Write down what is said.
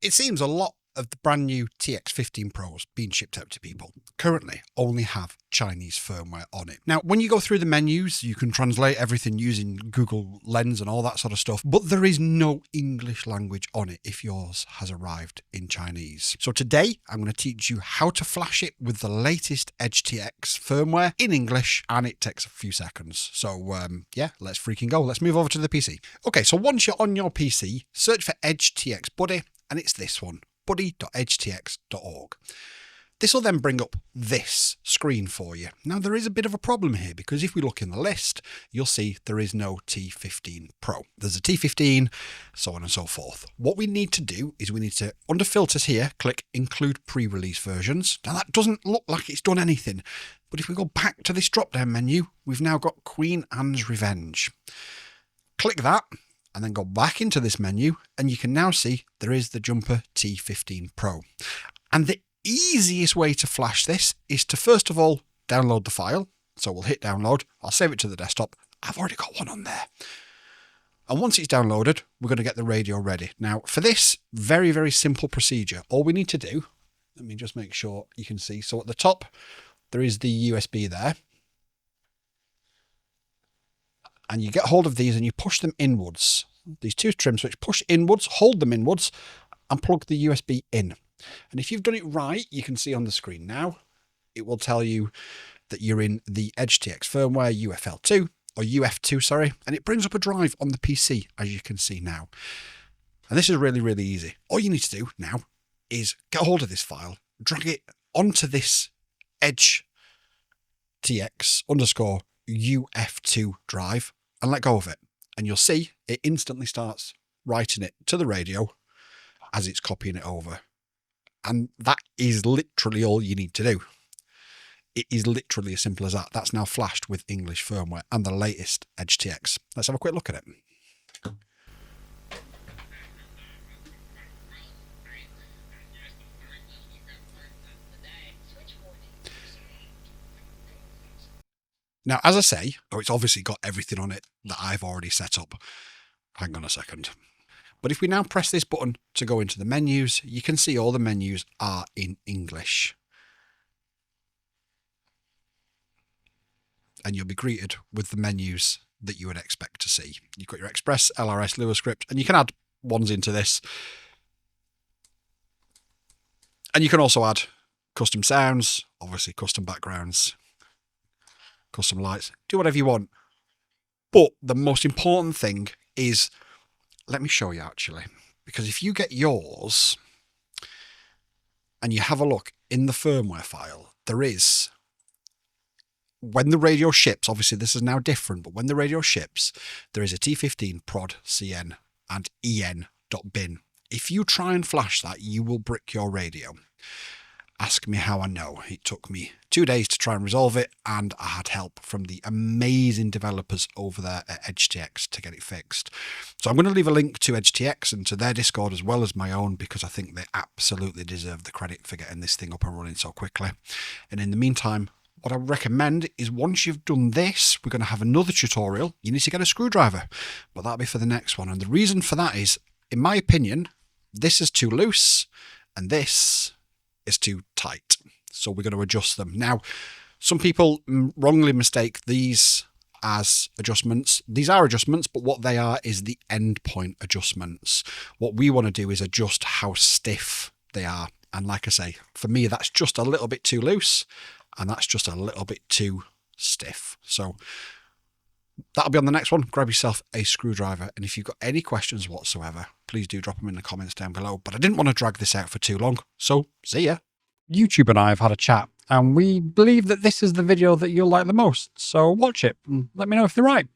It seems a lot of the brand new T15 Pros being shipped out to people currently only have Chinese firmware on it. Now, when you go through the menus, you can translate everything using Google Lens and all that sort of stuff, but there is no English language on it if yours has arrived in Chinese. So today, I'm going to teach you how to flash it with the latest EdgeTX firmware in English, and it takes a few seconds. So yeah, let's freaking go. Let's move over to the PC. Okay, so once you're on your PC, search for EdgeTX Buddy, and it's this one, buddy.edgetx.org. This will then bring up this screen for you. Now, there is a bit of a problem here because if we look in the list, you'll see there is no T15 Pro. There's a T15, so on and so forth. What we need to do is we need to, under filters here, click include pre-release versions. Now, that doesn't look like it's done anything, but if we go back to this drop-down menu, we've now got Queen Anne's Revenge. Click that, and then go back into this menu, and you can now see there is the Jumper T15 Pro. And the easiest way to flash this is to first of all download the file. So we'll hit download, I'll save it to the desktop. I've already got one on there. And once it's downloaded, we're going to get the radio ready. Now for this, very, very simple procedure. All we need to do, let me just make sure you can see. So at the top, there is the USB there. And you get hold of these and you push them inwards. These two trim switches, push inwards, hold them inwards, and plug the USB in. And if you've done it right, you can see on the screen now, it will tell you that you're in the EdgeTX firmware UFL2, or UF2, sorry, and it brings up a drive on the PC, as you can see now. And this is really, really easy. All you need to do now is get hold of this file, drag it onto this EdgeTX_UF2 drive, and let go of it. And you'll see it instantly starts writing it to the radio as it's copying it over. And that is literally all you need to do. It is literally as simple as that. That's now flashed with English firmware and the latest EdgeTX. Let's have a quick look at it. Now, as I say, it's obviously got everything on it that I've already set up. Hang on a second. But if we now press this button to go into the menus, you can see all the menus are in English. And you'll be greeted with the menus that you would expect to see. You've got your Express, LRS, Lua script, and you can add ones into this. And you can also add custom sounds, obviously custom backgrounds, custom lights, do whatever you want. But the most important thing is, let me show you actually, because if you get yours and you have a look in the firmware file, there is, when the radio ships, obviously this is now different, but when the radio ships, there is a T15 prod cn and en.bin. If you try and flash that, you will brick your radio. Ask me how I know. It took me 2 days to try and resolve it, and I had help from the amazing developers over there at EdgeTX to get it fixed. So I'm going to leave a link to EdgeTX and to their Discord as well as my own, because I think they absolutely deserve the credit for getting this thing up and running so quickly. And in the meantime, what I recommend is once you've done this, we're going to have another tutorial. You need to get a screwdriver, but that'll be for the next one. And the reason for that is, in my opinion, this is too loose and this is too tight. So we're going to adjust them. Now, some people wrongly mistake these as adjustments. These are adjustments, but what they are is the endpoint adjustments. What we want to do is adjust how stiff they are. And like I say, for me, that's just a little bit too loose and that's just a little bit too stiff. So that'll be on the next one. Grab yourself a screwdriver. And if you've got any questions whatsoever, please do drop them in the comments down below. But I didn't want to drag this out for too long. So see ya. YouTube and I have had a chat, and we believe that this is the video that you'll like the most. So watch it and let me know if they're right.